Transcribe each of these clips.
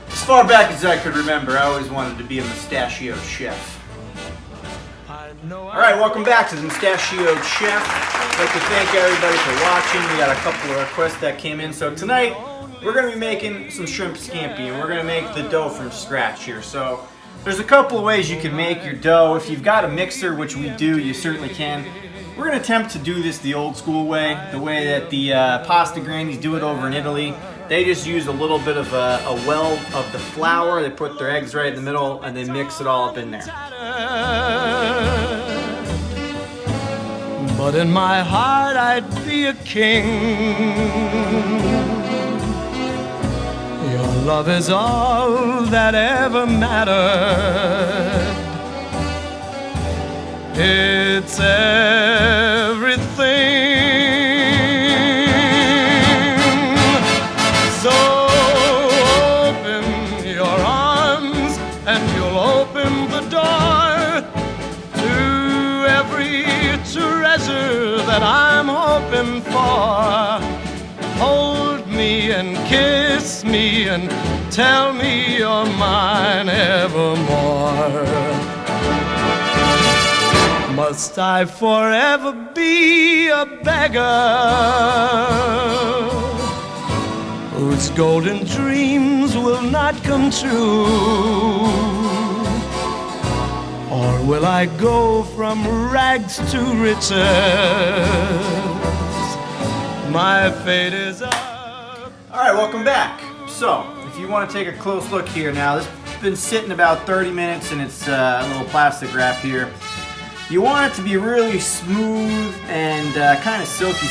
As far back as I could remember, I always wanted to be a Mustachioed Chef. Alright, welcome back to the Mustachioed Chef. I'd like to thank everybody for watching. We got a couple of requests that came in. So tonight, we're going to be making some shrimp scampi, and we're going to make the dough from scratch here. So there's a couple of ways you can make your dough. If you've got a mixer, which we do, you certainly can. We're going to attempt to do this the old school way, the way that the pasta grannies do it over in Italy. They just use a little bit of a well of the flour. They put their eggs right in the middle and they mix it all up in there. But in my heart I'd be a king. Your love is all that ever mattered. It's everything. So open your arms and you'll open the door to every treasure that I'm hoping for. Hold me and kiss me and tell me you're mine evermore. Must I forever be a beggar whose golden dreams will not come true? Or will I go from rags to riches? My fate is up. Alright, welcome back. So, if you want to take a close look here now, this has been sitting about 30 minutes and it's a little plastic wrap here. You want it to be really smooth and kind of silky.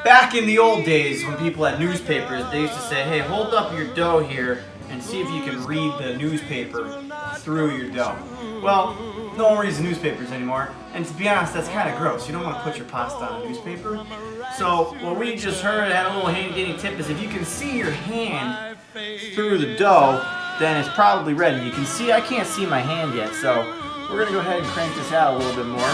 Back in the old days when people had newspapers, they used to say, hey, hold up your dough here and see if you can read the newspaper through your dough. Well, no one reads the newspapers anymore, and to be honest, that's kind of gross. You don't want to put your pasta on a newspaper. So what we just heard, had a little handy tip, is if you can see your hand through the dough, then it's probably ready. You can see, I can't see my hand yet, so we're going to go ahead and crank this out a little bit more.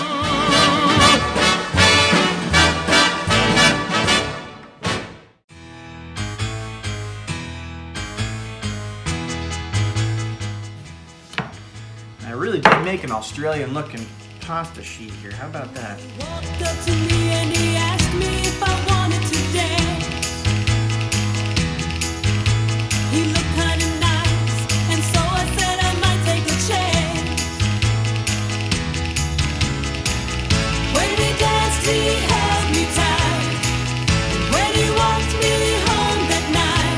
I really did make an Australian looking pasta sheet here. How about that? Walked up to me and he asked me if I wanted to dance. He looked kind of nice, and so I said I might take a chance. When we danced, he held me tight. When he walked me home that night,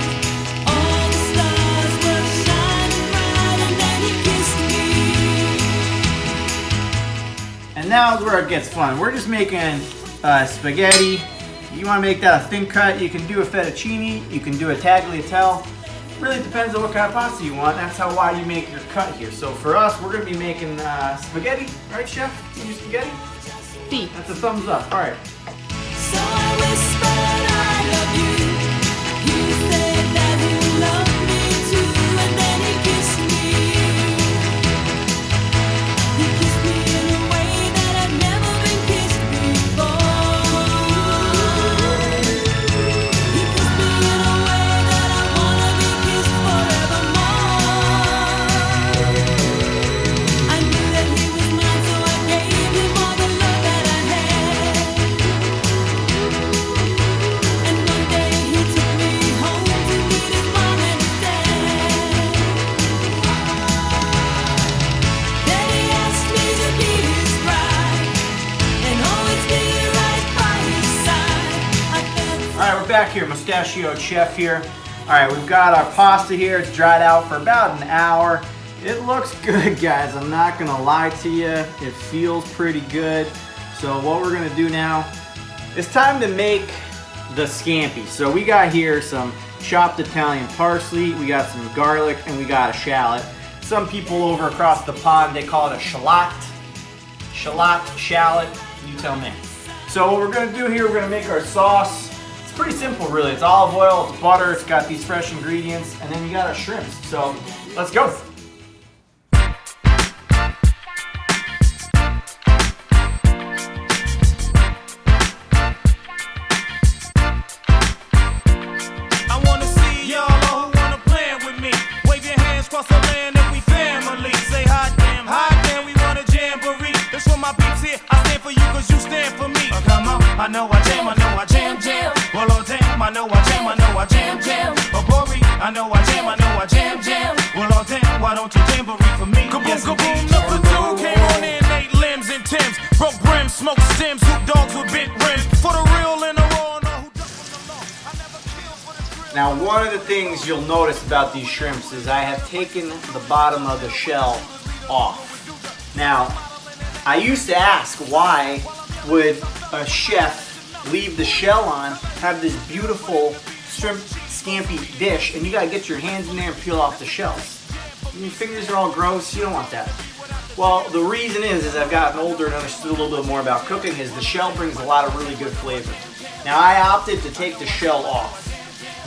all the stars were shining bright, and then he kissed me. And now is where it gets fun. We're just making spaghetti. You want to make that a thin cut, you can do a fettuccine, you can do a tagliatelle. Really depends on what kind of pasta you want. That's why you make your cut here. So for us, we're going to be making spaghetti. Right, Chef? You do spaghetti? Sí. That's a thumbs up. All right. So I whispered I love you. He said that he loved me too, and then he kissed me. He kissed me in a way that I'd never been kissed before. He kissed me in a way that I wanna be kissed forevermore. I knew that he was mine, so I gave him all the love that I had. And one day he took me home to meet his mom and his dad. Then he asked me to be his bride and always be right by his side. I felt All right, we're back here. Mustachioed Chef here. All right, we've got our pasta here. It's dried out for about an hour. It looks good, guys. I'm not going to lie to you. It feels pretty good. So what we're going to do now, it's time to make the scampi. So we got here some chopped Italian parsley, we got some garlic, and we got a shallot. Some people over across the pond, they call it a shallot. Shallot, shallot, you tell me. So what we're gonna do here, we're gonna make our sauce. It's pretty simple really. It's olive oil, it's butter, it's got these fresh ingredients, and then you got our shrimps. So let's go. I know I jam, well, oh damn, I know I jam, oh Bori, I know I jam, well, oh damn, why don't you jamboree for me? Kaboom, yes, kaboom, number 2 came on in 8 limbs and Timbs, broke brims, smoked stems, hoop dogs with bent rims, for the real and the raw, no who doesn't belong, I never kill for the thrill. Now one of the things you'll notice about these shrimps is I have taken the bottom of the shell off. Now, I used to ask why would a chef leave the shell on, have this beautiful shrimp scampi dish, and you gotta get your hands in there and peel off the shells. Your fingers are all gross, you don't want that. Well, the reason is, as I've gotten older and understood a little bit more about cooking, is the shell brings a lot of really good flavor. Now I opted to take the shell off.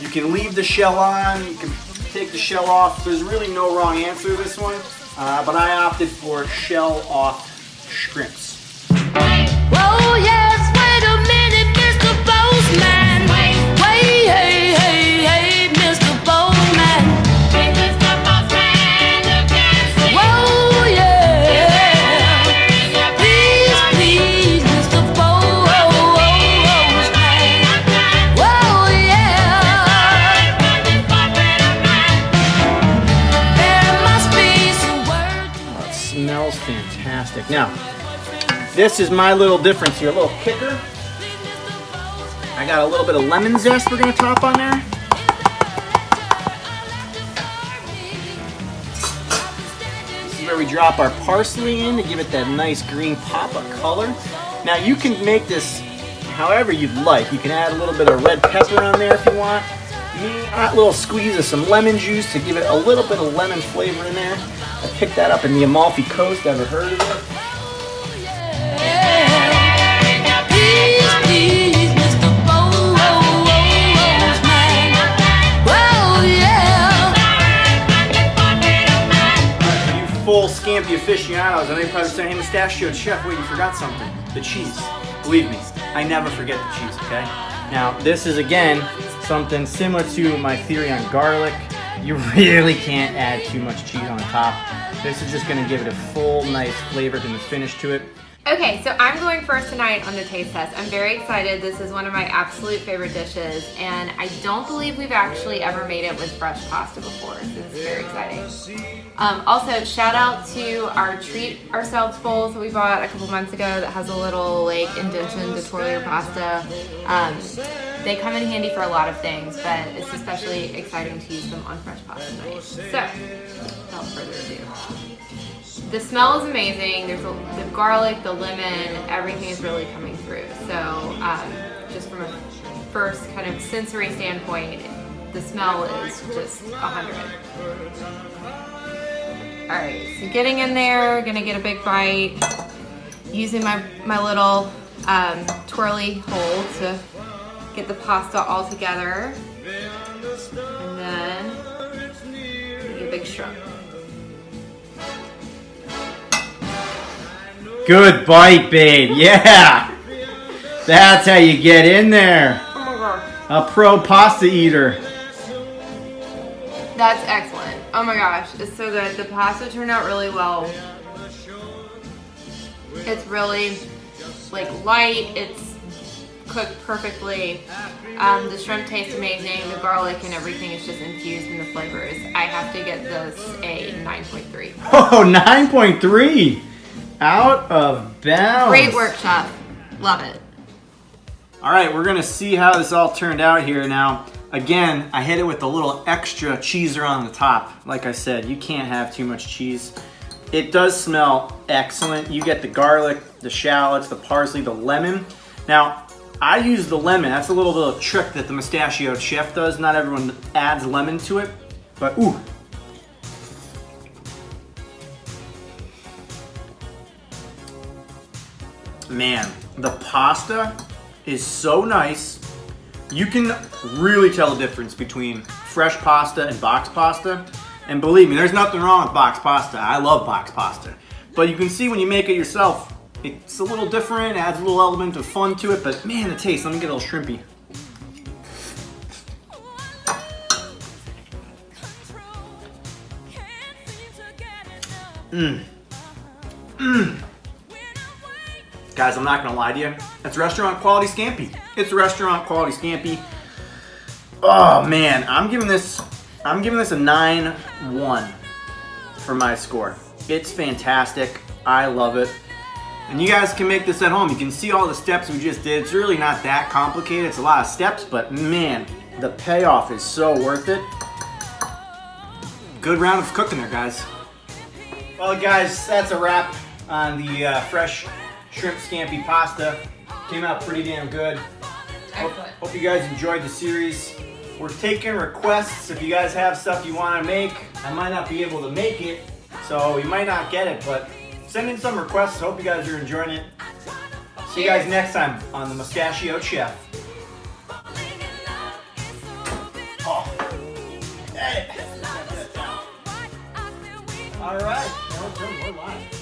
You can leave the shell on, you can take the shell off. There's really no wrong answer to this one, but I opted for shell off shrimps. Whoa, yes, wait a minute, Mr. Postman. Wait, hey, hey, hey, Mr. Postman. Hey, Mr. Postman, you can't see. Whoa, yeah. Please, please, Mr. Postman. Whoa, yeah. There must be some words. Oh, it smells fantastic. Now, this is my little difference here, a little kicker. I got a little bit of lemon zest we're gonna top on there. This is where we drop our parsley in to give it that nice green pop of color. Now you can make this however you'd like. You can add a little bit of red pepper on there if you want. A little squeeze of some lemon juice to give it a little bit of lemon flavor in there. I picked that up in the Amalfi Coast, ever heard of it? Full Scampi aficionados, and they probably say, hey, Mustachioed Chef, wait, you forgot something. The cheese. Believe me, I never forget the cheese, okay? Now, this is, again, something similar to my theory on garlic. You really can't add too much cheese on top. This is just gonna give it a full, nice flavor and finish to it. Okay, so I'm going first tonight on the taste test. I'm very excited. This is one of my absolute favorite dishes, and I don't believe we've actually ever made it with fresh pasta before, so this is very exciting. Also, shout out to our Treat Ourselves bowl that we bought a couple months ago that has a little like indention to twirl your pasta. They come in handy for a lot of things, but it's especially exciting to use them on fresh pasta night. So, without further ado. The smell is amazing. There's the garlic, the lemon, everything is really coming through. So just from a first kind of sensory standpoint, the smell is just 100. All right, so getting in there, gonna get a big bite, using my little twirly hole to get the pasta all together, and then get a big shrimp. Good bite, babe. Yeah. That's how you get in there. Oh my gosh. A pro pasta eater. That's excellent. Oh my gosh, it's so good. The pasta turned out really well. It's really like light. It's cooked perfectly. The shrimp tastes amazing. The garlic and everything is just infused in the flavors. I have to get this a 9.3. Oh, 9.3. Out of bounds. Great work, chef. Love it. All right, we're gonna see how this all turned out here. Now, again, I hit it with a little extra cheeser on the top. Like I said, you can't have too much cheese. It does smell excellent. You get the garlic, the shallots, the parsley, the lemon. Now, I use the lemon. That's a little bit of trick that the Mustachioed Chef does. Not everyone adds lemon to it, but ooh. Man, The pasta is so nice. You can really tell the difference between fresh pasta and box pasta. And believe me, there's nothing wrong with box pasta. I love box pasta. But you can see when you make it yourself, it's a little different, adds a little element of fun to it, but man, the taste, let me get a little shrimpy. Guys, I'm not gonna lie to you. That's restaurant quality scampi. It's restaurant quality scampi. Oh man, I'm giving this a 9-1 for my score. It's fantastic. I love it. And you guys can make this at home. You can see all the steps we just did. It's really not that complicated. It's a lot of steps, but man, the payoff is so worth it. Good round of cooking there, guys. Well, guys, that's a wrap on the fresh shrimp scampi pasta. Came out pretty damn good. Hope you guys enjoyed the series. We're taking requests. If you guys have stuff you want to make, I might not be able to make it, so you might not get it, but send in some requests. Hope you guys are enjoying it. See you guys next time on the Mustachioed Chef. Oh. Hey. All right. We're live.